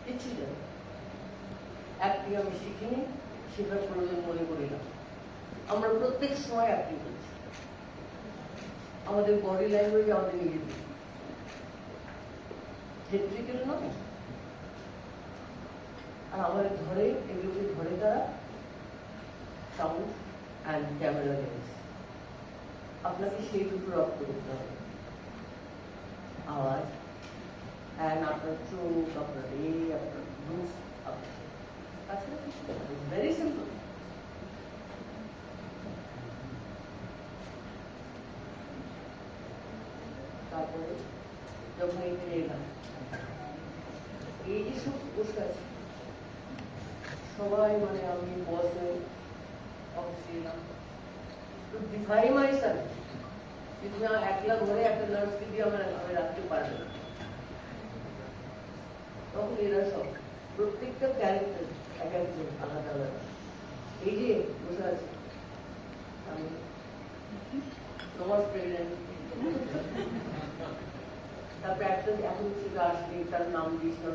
কিচ্ছু জানি না। অ্যাক্টিং আমি শিখিনি, শেখার প্রয়োজন মনে করি না। আমরা প্রত্যেক সময় অ্যাক্টিং করছি, আমাদের বডি ল্যাঙ্গুয়েজ আমাদের নিজেদের থিয়েট্রিক্যাল নয়। আর আমাদের ধরে এগুলোকে ধরে তারা সাউন্ড অ্যান্ড ক্যামেরা লেন্স। আপনাকে সেই দুটো রপ্ত করতে হবে, আওয়াজ অ্যান্ড আপনার চোখ, আপনার আপনার লুজ, ভেরি সিম্পল। তারপরে যখন এখানে এলাম, এই যে সব বসে আছে সবাই, মানে আমি বসে অফিসে এলাম, তো ডিফাই মাই সেলফ, কিন্তু না একলা ঘরে একটা নার্সকে দিয়ে আমি রাখতে পারবো না। তখন এরা সব প্রত্যেকটা ক্যারেক্টার এক একজন আলাদা আলাদা। এই যে বসে আছে আমি তোমার প্রেগনেন্ট, তারপরে একটা এখন সেটা আসলে তার নাম দিস না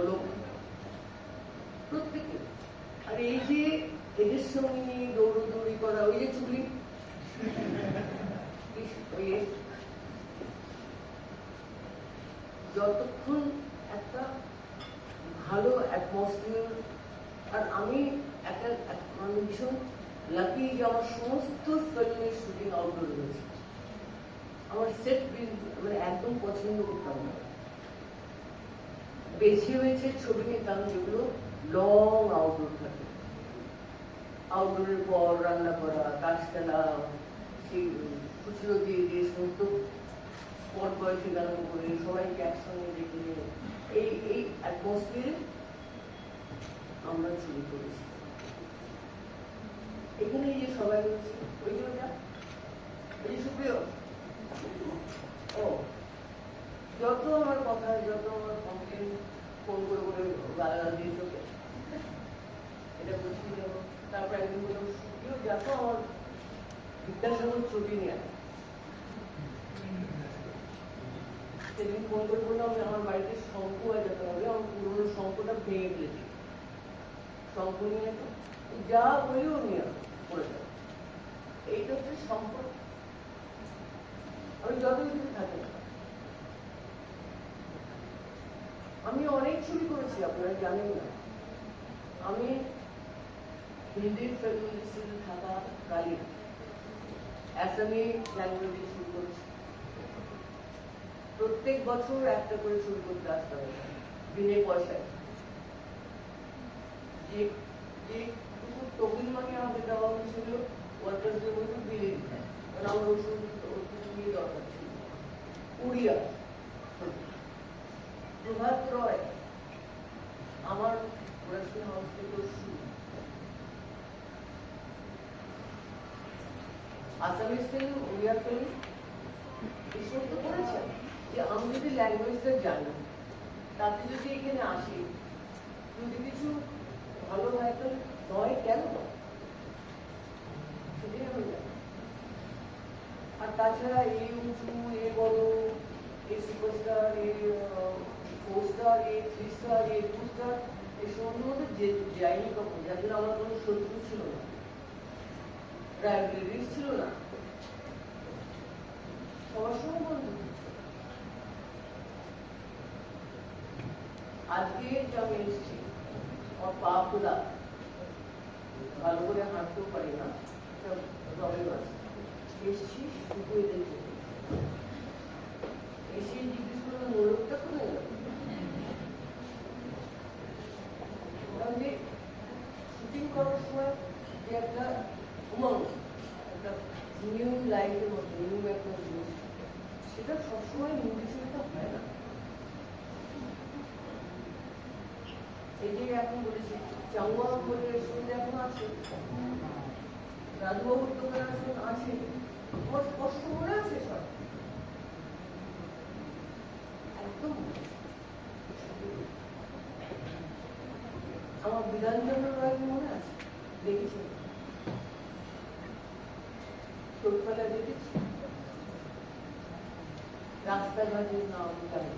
লোক প্রত্যেকে। আর এই যে এদের সঙ্গে নিয়ে দৌড়দৌড়ি করা, ওই যে চুলি, যতক্ষণ একটা ভালো অ্যাটমসফিয়ার। আর আমি একটা ভীষণ লাকি যে আমার সমস্ত ফিল্মের শুটিং আউটডোর হয়েছে। আমার সেট মানে একদম পছন্দ করতাম না, বেশি হয়েছে ছবি নিতাম যেগুলো লং আউটডোর থাকে। আউটডোরের পর রান্না করা, কাজ খেলা, সেই খুচরো দিয়ে দিয়ে সমস্ত স্পট বয় থেকে আরম্ভ করে সবাইকে একসঙ্গে দেখে নিয়ে এই অ্যাটমসফিয়ারে আমরা ছবি করেছি। এখানে এই যে সবাই রয়েছে, ওই যে ওটা ওই যে সুপ্রিয়, ও যত আমার কথা, যত আমার কমপ্লেন ফোন করে করে গালাগাল দিয়ে চোখে এটা বুঝিয়ে দেবো। তারপর একদিন বললাম সুপ্রিয় দেখো আমার বিদ্যাসাগর ছবি নিয়ে, সেদিন ফোন করে বললাম আমার বাড়িতে শঙ্খ যেতে হবে, আমার পুরোনো শঙ্খটা ভেঙে ফেলেছি, শঙ্খ নিয়ে যা বলেও নিয়ে করে যাবে। এইটা হচ্ছে সম্পর্ক। আমি যত কিছু থাকি না, আমি অনেক ছবি করেছি, আপনারা জানেন না। আমি হিন্দি ফিল্ম ইন্ডাস্ট্রিতে থাকা কালীন অ্যাসামি ল্যাঙ্গুয়েজে শুরু করেছি। প্রত্যেক বছর একটা করে শুরু করতে আসতে হবে বিনে পয়সায়। যে তবিল মানে আমাকে দেওয়া হয়েছিল ওয়ার্কার্সদের মধ্যে বিলে দিতে, কারণ আমার ওষুধ নিয়ে দরকার ছিল। উড়িয়া প্রভাত রয় আমার প্রোডাকশন হাউস থেকে শুরু, আসামিজ ফিল্ম, উড়িয়া ফিল্ম এই সমস্ত করেছেন। যে আমি যদি ল্যাঙ্গুয়েজটা জানি, তাতে যদি এখানে আসি, যদি কিছু ভালো হয় তো নয় কেন, সেটাই আমি জানি। আর তাছাড়া এই উঁচু, এ বড়, এই সুপারস্টার, এই 4 স্টার, এই 3 স্টার, এই 2 স্টার, এই সমস্ত মধ্যে যাইনি কখন, যার জন্য আমার কোনো শত্রু ছিল না, রাইভেলিস ছিল না, সবার সঙ্গে বন্ধু। আজকে যে আমি এসেছি, আমার পা খোলা, ভালো করে হাঁটতেও পারি না, প্রবলেম আছে, এসছি শুধু এদের জন্য। এসে জিজ্ঞেস করলাম মোড়কটা কোথায় গেল, যে শুটিং করার সময় যে একটা উমঙ্গ, একটা নিউ লাইফের মতো নিউ একটা জিনিস, সেটা সবসময় নির্দেশিত হয় না। এই যে এখন বলেছি চাউয়া বলে শুনতে এখন আছে, রাজুবাবুর দোকান আছে, আমার স্পষ্ট মনে আছে সব একদম। আমার বিধানচন্দ্র রায় মনে আছে, দেখেছি ছোটবেলায় দেখেছি, রাস্তাঘাটের নাম জানি,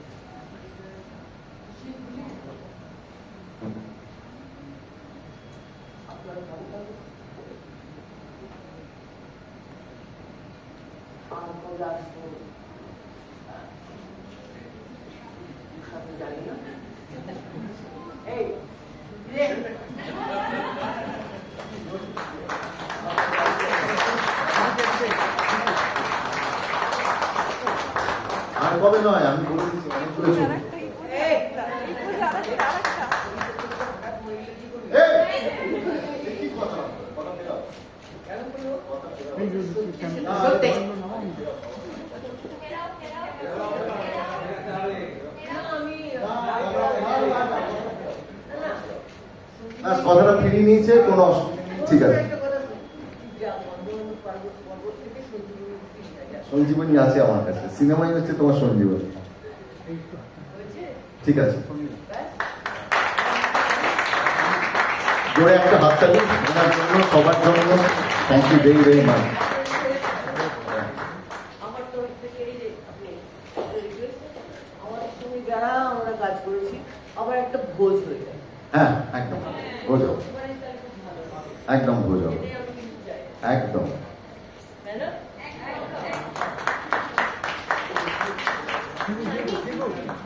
সেগুলি কবে আসবো জানি না। এই আর কবে নয়, আমি বলে দিচ্ছি অনেক করে ছবি। কি কথা কথা বেরাও। কথাটা ফিরিয়ে নিয়েছে, কোনো ঠিক আছে। সঞ্জীবনী আছে আমার কাছে, সিনেমাই হচ্ছে তোমার সঞ্জীবনী। ঠিক আছে, জোরে একটা হাততালি ওনার জন্য, সবার জন্য। Thank you very very much. আমার তরফ থেকে আমাদের সঙ্গে যারা আমরা কাজ করেছি আবার একটা ভোজ হয়ে যায়। হ্যাঁ একদম বোঝো, একদম বোঝো, একদম। তাই না?